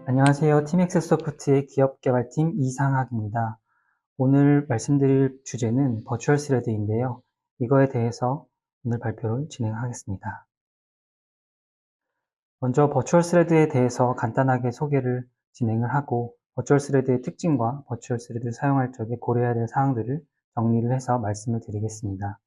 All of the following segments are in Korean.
안녕하세요. 팀엑스소프트의 기업개발팀 이상학입니다. 오늘 말씀드릴 주제는 버추얼 스레드인데요. 이거에 대해서 오늘 발표를 진행하겠습니다. 먼저 버추얼 스레드에 대해서 간단하게 소개를 진행을 하고 버추얼 스레드의 특징과 버추얼 스레드를 사용할 적에 고려해야 될 사항들을 정리를 해서 말씀을 드리겠습니다.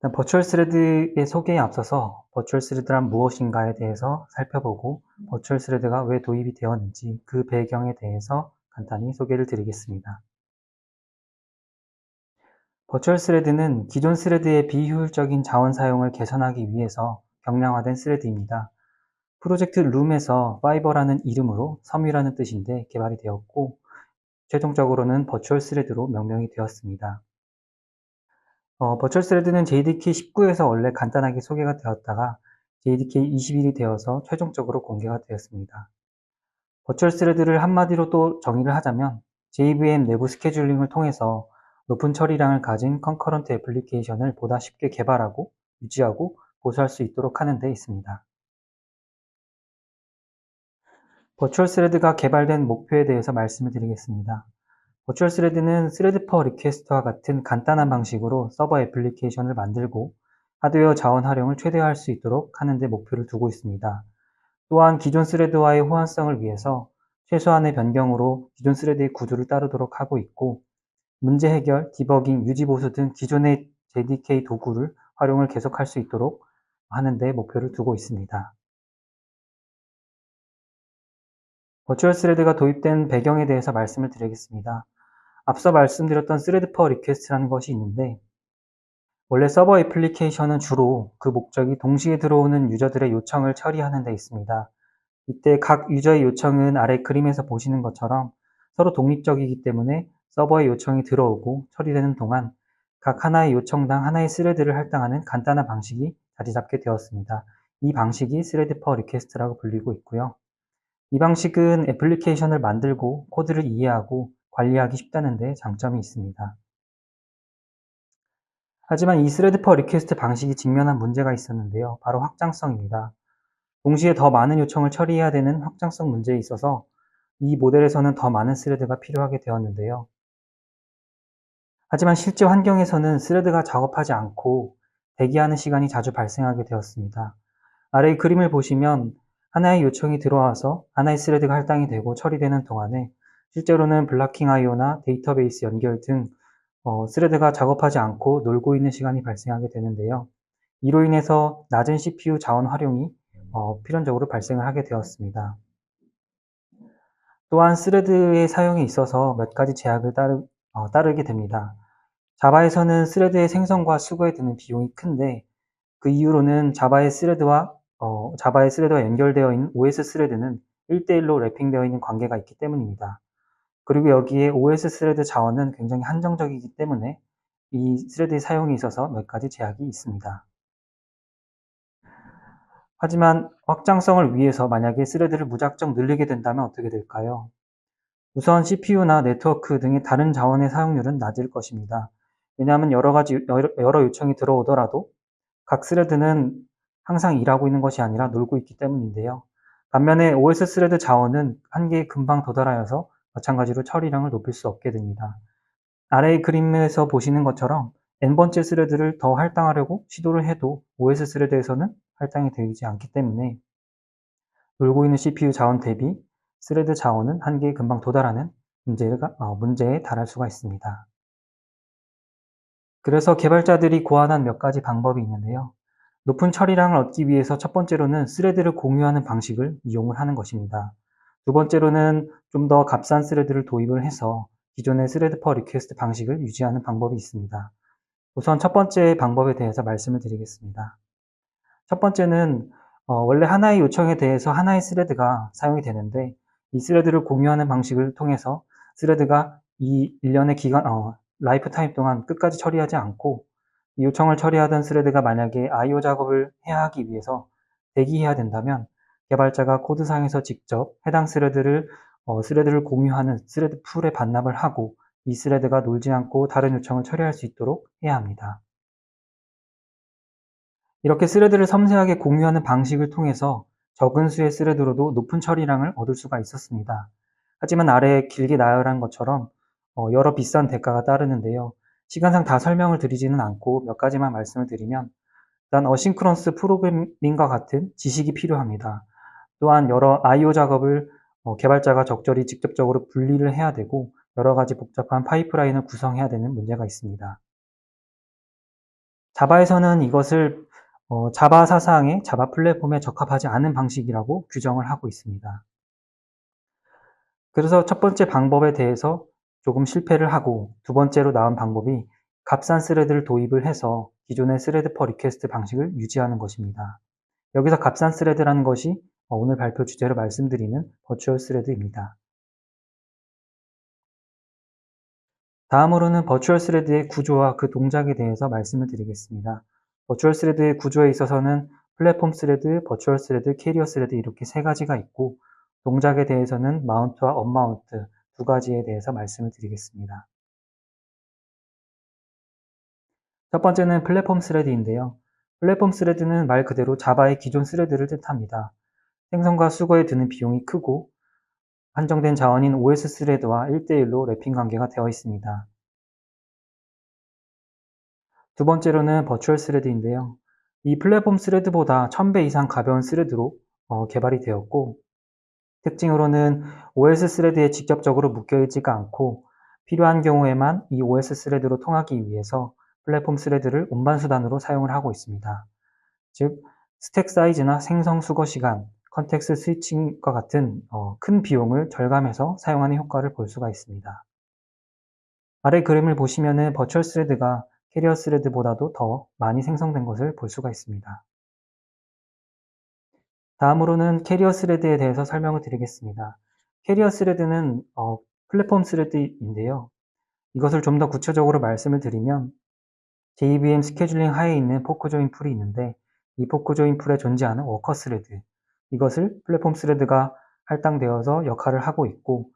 일단 버추얼 스레드의 소개에 앞서서 버추얼 스레드란 무엇인가에 대해서 살펴보고 버추얼 스레드가 왜 도입이 되었는지 그 배경에 대해서 간단히 소개를 드리겠습니다. 버추얼 스레드는 기존 스레드의 비효율적인 자원 사용을 개선하기 위해서 경량화된 스레드입니다. 프로젝트 룸에서 파이버라는 이름으로 섬유라는 뜻인데 개발이 되었고 최종적으로는 버추얼 스레드로 명명이 되었습니다. 버추얼 스레드는 JDK 19에서 원래 간단하게 소개가 되었다가 JDK 21이 되어서 최종적으로 공개가 되었습니다. 버추얼 스레드를 한마디로 또 정의를 하자면 JVM 내부 스케줄링을 통해서 높은 처리량을 가진 컨커런트 애플리케이션을 보다 쉽게 개발하고 유지하고 보수할 수 있도록 하는 데 있습니다. 버추얼 스레드가 개발된 목표에 대해서 말씀을 드리겠습니다. 버추얼 스레드는 스레드 퍼 리퀘스트와 같은 간단한 방식으로 서버 애플리케이션을 만들고 하드웨어 자원 활용을 최대화할 수 있도록 하는 데 목표를 두고 있습니다. 또한 기존 스레드와의 호환성을 위해서 최소한의 변경으로 기존 스레드의 구조를 따르도록 하고 있고 문제 해결, 디버깅, 유지 보수 등 기존의 JDK 도구를 활용을 계속할 수 있도록 하는 데 목표를 두고 있습니다. 버추얼 스레드가 도입된 배경에 대해서 말씀을 드리겠습니다. 앞서 말씀드렸던 스레드 퍼 리퀘스트라는 것이 있는데 원래 서버 애플리케이션은 주로 그 목적이 동시에 들어오는 유저들의 요청을 처리하는 데 있습니다. 이때 각 유저의 요청은 아래 그림에서 보시는 것처럼 서로 독립적이기 때문에 서버의 요청이 들어오고 처리되는 동안 각 하나의 요청당 하나의 스레드를 할당하는 간단한 방식이 자리 잡게 되었습니다. 이 방식이 스레드 퍼 리퀘스트라고 불리고 있고요. 이 방식은 애플리케이션을 만들고 코드를 이해하고 관리하기 쉽다는 데 장점이 있습니다. 하지만 이 스레드 퍼 리퀘스트 방식이 직면한 문제가 있었는데요. 바로 확장성입니다. 동시에 더 많은 요청을 처리해야 되는 확장성 문제에 있어서 이 모델에서는 더 많은 스레드가 필요하게 되었는데요. 하지만 실제 환경에서는 스레드가 작업하지 않고 대기하는 시간이 자주 발생하게 되었습니다. 아래의 그림을 보시면 하나의 요청이 들어와서 하나의 스레드가 할당이 되고 처리되는 동안에 실제로는 블락킹 IO나 데이터베이스 연결 등 스레드가 작업하지 않고 놀고 있는 시간이 발생하게 되는데요. 이로 인해서 낮은 CPU 자원 활용이 필연적으로 발생을 하게 되었습니다. 또한 스레드의 사용에 있어서 몇 가지 제약을 따르게 됩니다. 자바에서는 스레드의 생성과 수거에 드는 비용이 큰데 그 이유로는 자바의 스레드와 연결되어 있는 OS 스레드는 1대1로 랩핑되어 있는 관계가 있기 때문입니다. 그리고 여기에 OS 스레드 자원은 굉장히 한정적이기 때문에 이 스레드의 사용에 있어서 몇 가지 제약이 있습니다. 하지만 확장성을 위해서 만약에 스레드를 무작정 늘리게 된다면 어떻게 될까요? 우선 CPU나 네트워크 등의 다른 자원의 사용률은 낮을 것입니다. 왜냐하면 여러 요청이 들어오더라도 각 스레드는 항상 일하고 있는 것이 아니라 놀고 있기 때문인데요. 반면에 OS 스레드 자원은 한계에 금방 도달하여서 마찬가지로 처리량을 높일 수 없게 됩니다. 아래의 그림에서 보시는 것처럼 n번째 스레드를 더 할당하려고 시도를 해도 OS 스레드에서는 할당이 되지 않기 때문에 놀고 있는 CPU 자원 대비 스레드 자원은 한계에 금방 도달하는 문제에 달할 수가 있습니다. 그래서 개발자들이 고안한 몇 가지 방법이 있는데요. 높은 처리량을 얻기 위해서 첫 번째로는 스레드를 공유하는 방식을 이용을 하는 것입니다. 두 번째로는 좀 더 값싼 스레드를 도입을 해서 기존의 스레드 퍼 리퀘스트 방식을 유지하는 방법이 있습니다. 우선 첫 번째 방법에 대해서 말씀을 드리겠습니다. 첫 번째는 원래 하나의 요청에 대해서 하나의 스레드가 사용이 되는데 이 스레드를 공유하는 방식을 통해서 스레드가 이 일련의 라이프 타임 동안 끝까지 처리하지 않고 이 요청을 처리하던 스레드가 만약에 IO 작업을 해야 하기 위해서 대기해야 된다면 개발자가 코드상에서 직접 해당 스레드를 공유하는 스레드 풀에 반납을 하고 이 스레드가 놀지 않고 다른 요청을 처리할 수 있도록 해야 합니다. 이렇게 스레드를 섬세하게 공유하는 방식을 통해서 적은 수의 스레드로도 높은 처리량을 얻을 수가 있었습니다. 하지만 아래 길게 나열한 것처럼 여러 비싼 대가가 따르는데요. 시간상 다 설명을 드리지는 않고 몇 가지만 말씀을 드리면, 일단 어싱크ron스 프로그래밍과 같은 지식이 필요합니다. 또한 여러 I/O 작업을 개발자가 적절히 직접적으로 분리를 해야 되고, 여러 가지 복잡한 파이프라인을 구성해야 되는 문제가 있습니다. 자바에서는 이것을 자바 사상의 자바 플랫폼에 적합하지 않은 방식이라고 규정을 하고 있습니다. 그래서 첫 번째 방법에 대해서 조금 실패를 하고, 두 번째로 나온 방법이 값싼 스레드를 도입을 해서 기존의 스레드 퍼 리퀘스트 방식을 유지하는 것입니다. 여기서 값싼 스레드라는 것이 오늘 발표 주제로 말씀드리는 버추얼 스레드입니다. 다음으로는 버추얼 스레드의 구조와 그 동작에 대해서 말씀을 드리겠습니다. 버추얼 스레드의 구조에 있어서는 플랫폼 스레드, 버추얼 스레드, 캐리어 스레드 이렇게 세 가지가 있고, 동작에 대해서는 마운트와 언마운트 두 가지에 대해서 말씀을 드리겠습니다. 첫 번째는 플랫폼 스레드인데요. 플랫폼 스레드는 말 그대로 자바의 기존 스레드를 뜻합니다. 생성과 수거에 드는 비용이 크고 한정된 자원인 OS 스레드와 1대1로 랩핑 관계가 되어 있습니다. 두 번째로는 버추얼 스레드인데요. 이 플랫폼 스레드보다 1000배 이상 가벼운 스레드로 개발이 되었고, 특징으로는 OS 스레드에 직접적으로 묶여있지가 않고 필요한 경우에만 이 OS 스레드로 통하기 위해서 플랫폼 스레드를 운반 수단으로 사용을 하고 있습니다. 즉, 스택 사이즈나 생성 수거 시간, 컨텍스트 스위칭과 같은 큰 비용을 절감해서 사용하는 효과를 볼 수가 있습니다. 아래 그림을 보시면은 버추얼 스레드가 캐리어 스레드보다도 더 많이 생성된 것을 볼 수가 있습니다. 다음으로는 캐리어 스레드에 대해서 설명을 드리겠습니다. 캐리어 스레드는 플랫폼 스레드인데요. 이것을 좀 더 구체적으로 말씀을 드리면 JVM 스케줄링 하에 있는 포크 조인 풀이 있는데, 이 포크 조인 풀에 존재하는 워커 스레드, 이것을 플랫폼 스레드가 할당되어서 역할을 하고 있고,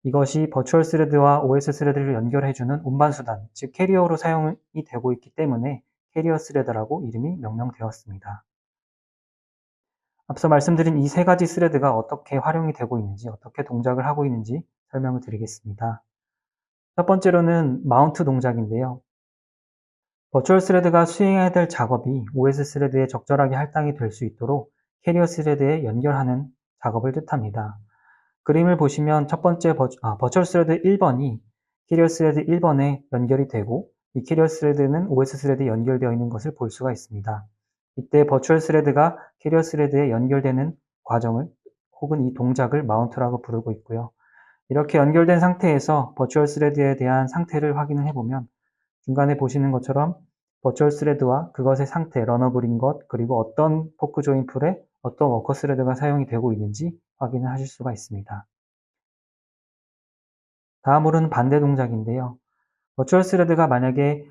이것이 버추얼 스레드와 OS 스레드를 연결해주는 운반 수단, 즉 캐리어로 사용이 되고 있기 때문에 캐리어 스레드라고 이름이 명명되었습니다. 앞서 말씀드린 이 세 가지 스레드가 어떻게 활용이 되고 있는지, 어떻게 동작을 하고 있는지 설명을 드리겠습니다. 첫 번째로는 마운트 동작인데요. 버추얼 스레드가 수행해야 될 작업이 OS 스레드에 적절하게 할당이 될 수 있도록 캐리어 스레드에 연결하는 작업을 뜻합니다. 그림을 보시면 첫 번째 버추얼 스레드 1번이 캐리어 스레드 1번에 연결이 되고, 이 캐리어 스레드는 OS 스레드에 연결되어 있는 것을 볼 수가 있습니다. 이때 버추얼 스레드가 캐리어 스레드에 연결되는 과정을, 혹은 이 동작을 마운트라고 부르고 있고요. 이렇게 연결된 상태에서 버추얼 스레드에 대한 상태를 확인을 해보면 중간에 보시는 것처럼 버추얼 스레드와 그것의 상태, 러너블인 것, 그리고 어떤 포크 조인 풀에 어떤 워커 스레드가 사용이 되고 있는지 확인을 하실 수가 있습니다. 다음으로는 반대 동작인데요. 버추얼 스레드가 만약에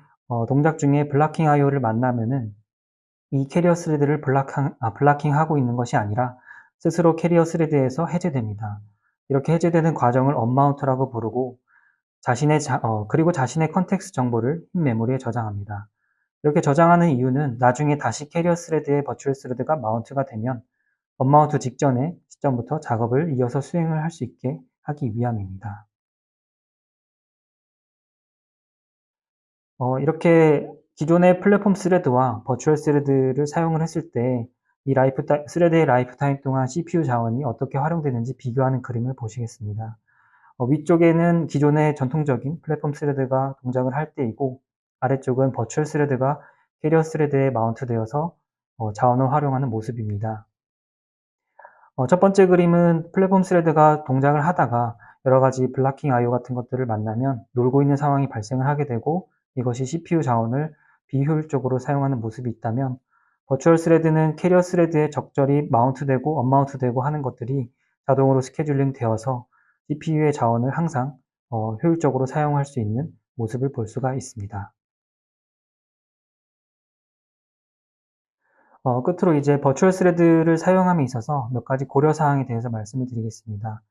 동작 중에 블락킹 IO를 만나면은 이 캐리어 스레드를 블락킹하고 있는 것이 아니라 스스로 캐리어 스레드에서 해제됩니다. 이렇게 해제되는 과정을 언마운트라고 부르고, 그리고 자신의 컨텍스트 정보를 흰 메모리에 저장합니다. 이렇게 저장하는 이유는 나중에 다시 캐리어 스레드에 버추얼 스레드가 마운트가 되면 언마운트 직전의 시점부터 작업을 이어서 수행을 할 수 있게 하기 위함입니다. 이렇게 기존의 플랫폼 스레드와 버추얼 스레드를 사용을 했을 때 이 스레드의 라이프 타임 동안 CPU 자원이 어떻게 활용되는지 비교하는 그림을 보시겠습니다. 위쪽에는 기존의 전통적인 플랫폼 스레드가 동작을 할 때이고, 아래쪽은 버추얼 스레드가 캐리어 스레드에 마운트되어서 자원을 활용하는 모습입니다. 첫 번째 그림은 플랫폼 스레드가 동작을 하다가 여러 가지 블락킹 IO 같은 것들을 만나면 놀고 있는 상황이 발생을 하게 되고, 이것이 CPU 자원을 비효율적으로 사용하는 모습이 있다면, 버추얼 스레드는 캐리어 스레드에 적절히 마운트되고 언마운트되고 하는 것들이 자동으로 스케줄링 되어서 CPU의 자원을 항상 효율적으로 사용할 수 있는 모습을 볼 수가 있습니다. 끝으로 이제 버추얼 스레드를 사용함에 있어서 몇 가지 고려 사항에 대해서 말씀을 드리겠습니다.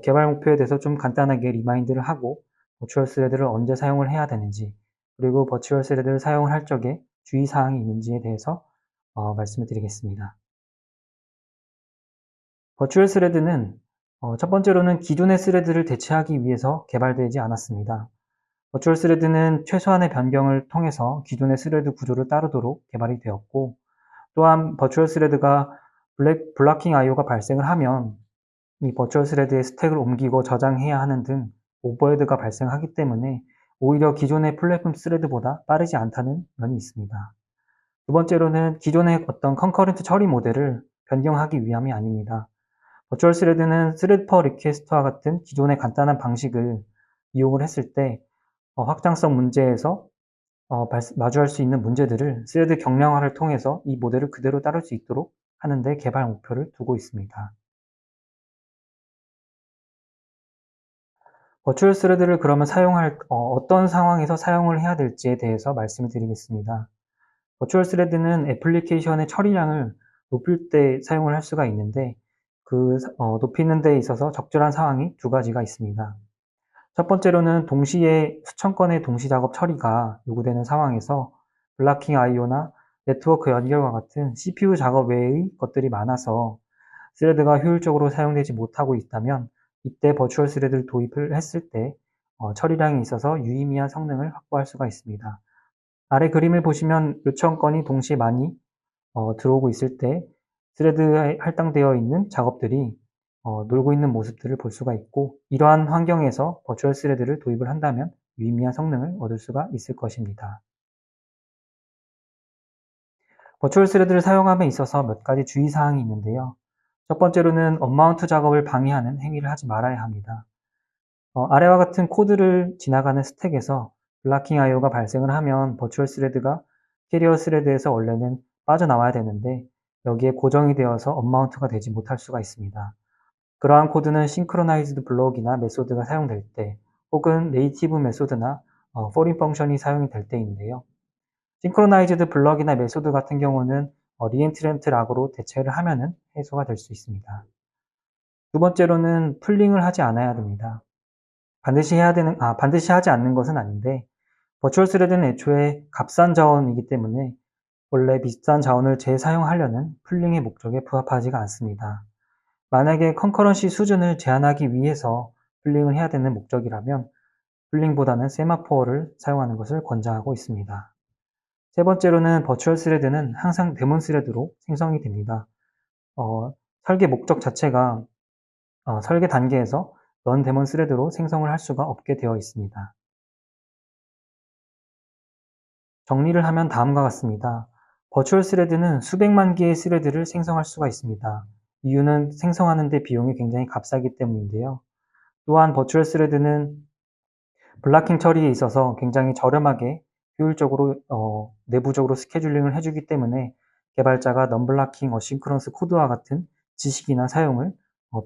개발 목표에 대해서 좀 간단하게 리마인드를 하고, 버추얼 스레드를 언제 사용을 해야 되는지, 그리고 버추얼 스레드를 사용을 할 적에 주의 사항이 있는지에 대해서 말씀을 드리겠습니다. 버추얼 스레드는 첫 번째로는 기존의 스레드를 대체하기 위해서 개발되지 않았습니다. 버추얼 스레드는 최소한의 변경을 통해서 기존의 스레드 구조를 따르도록 개발이 되었고, 또한 버추얼 스레드가 블락킹 IO가 발생을 하면 이 버추얼 스레드의 스택을 옮기고 저장해야 하는 등 오버헤드가 발생하기 때문에 오히려 기존의 플랫폼 스레드보다 빠르지 않다는 면이 있습니다. 두 번째로는 기존의 어떤 컨커런트 처리 모델을 변경하기 위함이 아닙니다. 버추얼 스레드는 스레드 퍼 리퀘스트와 같은 기존의 간단한 방식을 이용을 했을 때 확장성 문제에서 마주할 수 있는 문제들을 스레드 경량화를 통해서 이 모델을 그대로 따를 수 있도록 하는 데 개발 목표를 두고 있습니다. 버추얼 스레드를 그러면 어떤 상황에서 사용을 해야 될지에 대해서 말씀을 드리겠습니다. 버추얼 스레드는 애플리케이션의 처리량을 높일 때 사용을 할 수가 있는데 높이는 데 있어서 적절한 상황이 두 가지가 있습니다. 첫 번째로는 동시에 수천 건의 동시 작업 처리가 요구되는 상황에서 블락킹 IO나 네트워크 연결과 같은 CPU 작업 외의 것들이 많아서 스레드가 효율적으로 사용되지 못하고 있다면 이때 버추얼 스레드를 도입을 했을 때 처리량이 있어서 유의미한 성능을 확보할 수가 있습니다. 아래 그림을 보시면 요청 건이 동시에 많이 들어오고 있을 때 스레드에 할당되어 있는 작업들이 놀고 있는 모습들을 볼 수가 있고, 이러한 환경에서 버추얼 스레드를 도입을 한다면 유의미한 성능을 얻을 수가 있을 것입니다. 버추얼 스레드를 사용함에 있어서 몇 가지 주의사항이 있는데요. 첫 번째로는 언마운트 작업을 방해하는 행위를 하지 말아야 합니다. 아래와 같은 코드를 지나가는 스택에서 블락킹 IO가 발생을 하면 버추얼 스레드가 캐리어 스레드에서 원래는 빠져나와야 되는데 여기에 고정이 되어서 언마운트가 되지 못할 수가 있습니다. 그러한 코드는 싱크로나이즈드 블록이나 메소드가 사용될 때 혹은 네이티브 메소드나 포린 펑션이 사용이 될 때인데요. 싱크로나이즈드 블럭이나 메소드 같은 경우는 리엔트런트 락으로 대체를 하면은 해소가 될 수 있습니다. 두 번째로는 풀링을 하지 않아야 됩니다. 반드시 하지 않는 것은 아닌데, 버추얼 스레드는 애초에 값싼 자원이기 때문에 원래 비싼 자원을 재사용하려는 풀링의 목적에 부합하지가 않습니다. 만약에 컨커런시 수준을 제한하기 위해서 풀링을 해야 되는 목적이라면 풀링보다는 세마포어를 사용하는 것을 권장하고 있습니다. 세 번째로는 버추얼 스레드는 항상 데몬 스레드로 생성이 됩니다. 설계 목적 자체가 설계 단계에서 넌 데몬 스레드로 생성을 할 수가 없게 되어 있습니다. 정리를 하면 다음과 같습니다. 버추얼 스레드는 수백만 개의 스레드를 생성할 수가 있습니다. 이유는 생성하는 데 비용이 굉장히 값싸기 때문인데요. 또한 버추얼 스레드는 블락킹 처리에 있어서 굉장히 저렴하게 효율적으로 내부적으로 스케줄링을 해주기 때문에 개발자가 non-blocking 어싱크런스 코드와 같은 지식이나 사용을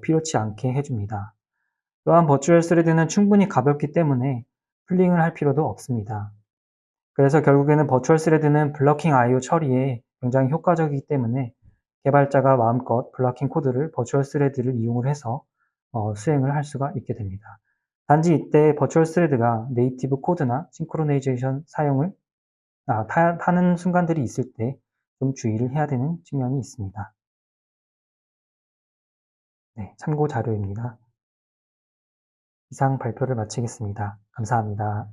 필요치 않게 해줍니다. 또한 버추얼 스레드는 충분히 가볍기 때문에 풀링을 할 필요도 없습니다. 그래서 결국에는 버추얼 스레드는 블러킹 IO 처리에 굉장히 효과적이기 때문에 개발자가 마음껏 블러킹 코드를 버추얼 스레드를 이용을 해서 수행을 할 수가 있게 됩니다. 단지 이때 버추얼 스레드가 네이티브 코드나 싱크로나이제이션 사용을 타는 순간들이 있을 때 좀 주의를 해야 되는 측면이 있습니다. 네, 참고 자료입니다. 이상 발표를 마치겠습니다. 감사합니다.